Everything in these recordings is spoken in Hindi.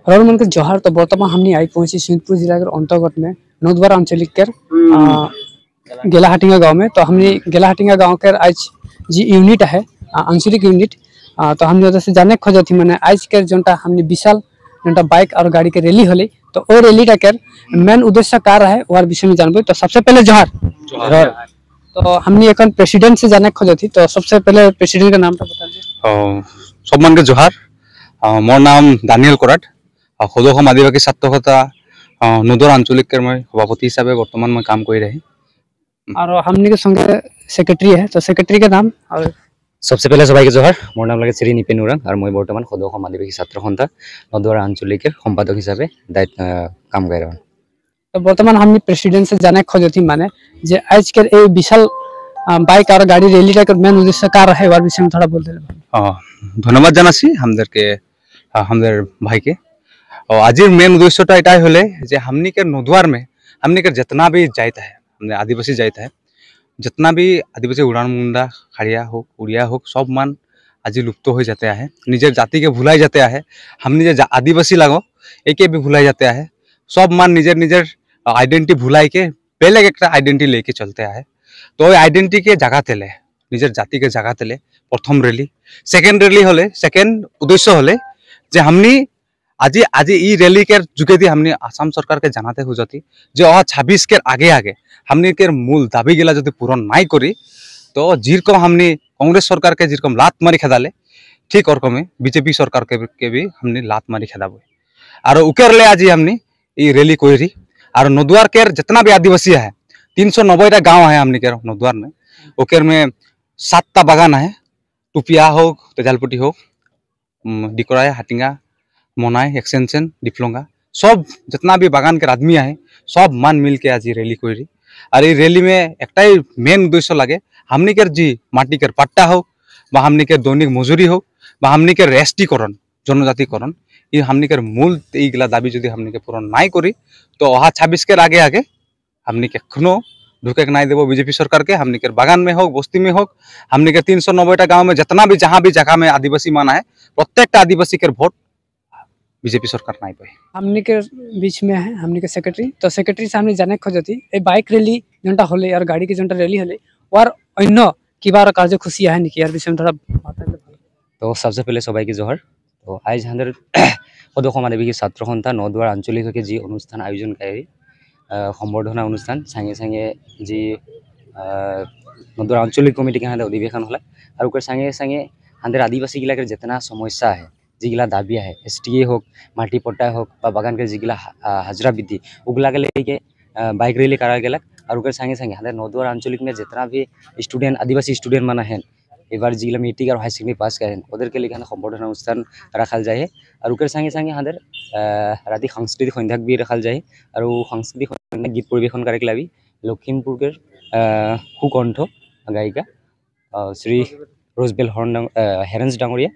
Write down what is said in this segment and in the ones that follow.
और मन के जोहार तो बर्तमान हमनी आई पहुंची सिंहपुर जिला के अंतर्गत में नौद्वार आंचलिक के गेलाहाटिंगा गांव में। तो हमनी गेलाहाटिंगा गांव के आज जी यूनिट है आंचलिक यूनिट। तो हमने उधर से जाने खोज थी मैंने आज के जोटा हमने विशाल जोटा बाइक और गाड़ी के रैली होली। तो वो रैली का मेन उद्देश्य कार है और विषय में जानबे। तो सबसे पहले जोहार। तो हमने एक प्रेसिडेंट से जाने खोज थी। तो सबसे पहले प्रेसिडेंट का नाम तो बता दीजिए। सब मन के जोहार। मोर नाम दानियल कोराट। सदोसम आदिवासी छात्र सत्ता नौद्वार आंचलिक मैं सभापति हिसाब से बर्तमान मैं काम कर रही। और हमने के संगे सेक्रेटरी है। तो सेक्रेटरी का नाम और सबसे पहले सबाई के जोहार। मोर नाम लगे श्री निपेन उरांग और मैं बर्तमान सदोसम आदिवासी छात्र सत्ता नौद्वार आंचलिक सम्पादक हिसाब से काम कर रहा हूँ। तो बर्तमान हमने प्रेसिडेंट से जाने खोज थी माने जे आज के ए विशाल बाइक और गाड़ी रैली का मेन उद्देश्य कार है और विषय में थोड़ा बोल दे। धन्यवाद जानासी हमदर भाई के। और आज मेन उद्देश्यटा एटाई हले जे हमनी के नौद्वार में हमनी के जितना भी जाइत है हमने आदिवासी जाइत है जितना भी आदिवासी उड़ान मुंडा खड़िया हो उड़िया हो सब मान आज लुप्त हो जाते हैं। निजे जाति के भुलाई जाते हैं। हमने जो आदिवासी लगो एक भी भुलाई जाते हैं। सब मान निजर निजर आइडेंटिटी भुलाई के बेलेग एक आइडेंटिटी लेके चलते हैं। तो आइडेंटिटी के जगह तेले निजर जाति के जगह तेले प्रथम रैली सेकेंड रैली हले सेकेंड उद्देश्य हले जे हमनी आज आज ई रैली के जुगेदी हमने आसाम सरकार के जानाते हो जाती जो 26 के आगे आगे हमने के मूल दाबी गिला जो पूरण नाई करी तो जिरकम हमने कांग्रेस सरकार के जिरकम लात मारी खेदाले ठीक और कमे बीजेपी सरकार के भी हमने लात मारी खेदाबो और उकेरले आज हमने ई रैली कोरी। और नौद्वार के जितना भी आदिवासी है 390 गाँव है हमने के नौद्वार में ओकर में 7टा बागान है। टुपिया हो तेजालपट्टी हो डिकोराय हाटिंगा मोनाई एक्सटेंशन डिफ्लोंगा सब जितना भी बागान के आदमी है सब मान मिल के आज रैली कोरी। और ये रैली में एकटाई मेन उद्देश्य लगे हमनी के जी माटी के पट्टा हो हमनी के दैनिक मजूरी हो हमनी के एसटीकरण जनजातिकरण ये हमनी के मूल इगला दाबी जो हमनी के पूरण नाई करी तो 26 के आगे आगे हमनी के एखनो ढुके नाई देव बीजेपी सरकार के। हमनी के बागान में हो बस्ती में हो हमनी के 390 गाँव में जितना भी जहाँ भी जगह में आदिवासी माना है प्रत्येक आदिवासी के वोट बीजेपी सरकार नहीं पाई। हमनी के बीच में है हमनी के सेक्रेटरी। तो सेक्रेटरी से हमने जाने खोजती ए बाइक रैली जोटा होले और गाड़ी के जोटा रैली होले और अन्य किबार कार्य खुशी है निकी यार विषय में थोड़ा बता। तो सबसे पहले सबाई की जोहार। तो आज हमारे सदोसम आदिवासी छात्र सत्ता नौद्वार आंचलिक के जी अनुष्ठान आयोजन करी सम्बर्धना अनुष्ठान संगे संगे जी नौद्वार आंचलिक कमिटी के हाँ अधिवेशन हल और संगे संगे हाँ आदिवासी गिला जितना समस्या है जिगला दाबिया है STA होक माटी पट्टा होक बागान के जिगला हाजरा बृद्धि उगला के लेके बाइक रैली करा गलक। और संगे संगे हाँ नौद्वार आंचलिक में जितना भी स्टूडेंट आदिवासी स्टूडेंट माना है एबार जिगला मेट्रिक और हाई सेकेंडरी पास करें ओदर के लिए सम्बर्धना अनुष्ठान रखा जाए। और संगे संगे हाँ राति सांस्कृतिक सन्ध्या भी रखा जाए और सांस्कृतिक गीत परिवेशन करे लाभी लखीमपुर के सुकंठ गायिका श्री रोजबेल हेरेंस डांगरिया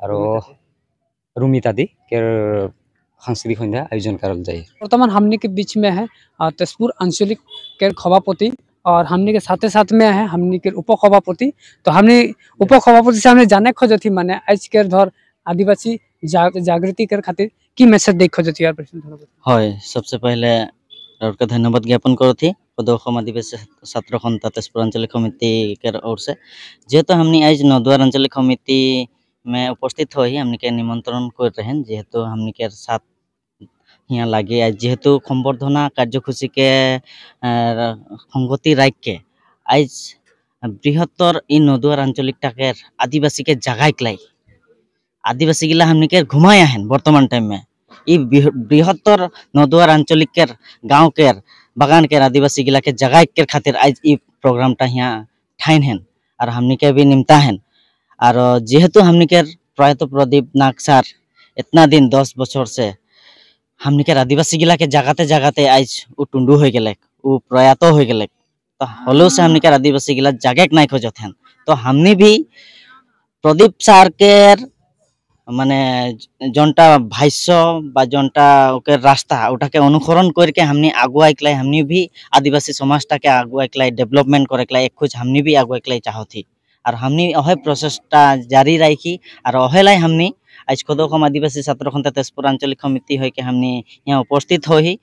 और रुमिता दी के सांस्कृतिक सन्ध्या आयोजन करल जाए। बर्तमान हमने के बीच में है तेजपुर आंचलिक के सभापति और हमने के साथ में है हमने के उप सभापति। तो हमने उप सभापति से हमने जाने खोजती माने आज के धर आदिवासी जागृति कर खातिर की मैसेज देख खोजती यार হয়। सबसे पहले और धन्यवाद ज्ञापन करती सदोसम आदिवासी छात्र सत्ता तेजपुर आंचलिक समिति के ओर से जेहेतु हमने आज नौद्वार आंचलिक समिति में उपस्थित हो ही हमने के निमंत्रण कर रहे हैं जेहेतु हमने के साथ यहाँ लगे आज जेहेतु सम्बर्धना कार्यसूची के संगति राख के आज बृहत्तर इ नौद्वार आंचलिक टाके आदिवासी के जगह लाई आदिवासी गिला हमने के घुमाया है वर्तमान टाइम में इ बृहत्तर नौद्वार आंचलिक के गाँव के बागान के आदिवासी गिला के जगह के खातिर आज इ प्रोग्राम यहाँ ठाइन है और हमने के भी निमता है। और जेहेतु हमने के प्रयात प्रदीप नाग सर इतना दिन 10 बছर से हमनी के आदिवासी गिला के जगहते जगहते आज उ टुंडू हो गेले उ प्रयात हो गेले तो हलो से हमनी के आदिवासी गिला जगह नहीं खोजत हैं तो हमनी भी प्रदीप सर के माने जनटा भाष्य बा जनटा ओके रास्ता ओटाके अनुसरण करके हमनी आगुआ एकलाई हमनी भी आदिवासी समाजटा के आगुआ एकलाई डेवलपमेंट करे एकलाई एक कुछ हमनी भी आगुआ एकलाई चाहती और हमनी ओहे प्रोसेसटा जारी राखी और ओहेलाई हमनी आज खोदोखम आदिवासी छात्र सन्था तेजपुर आंचलिक समिति होके हमनी यहाँ उपस्थित होही।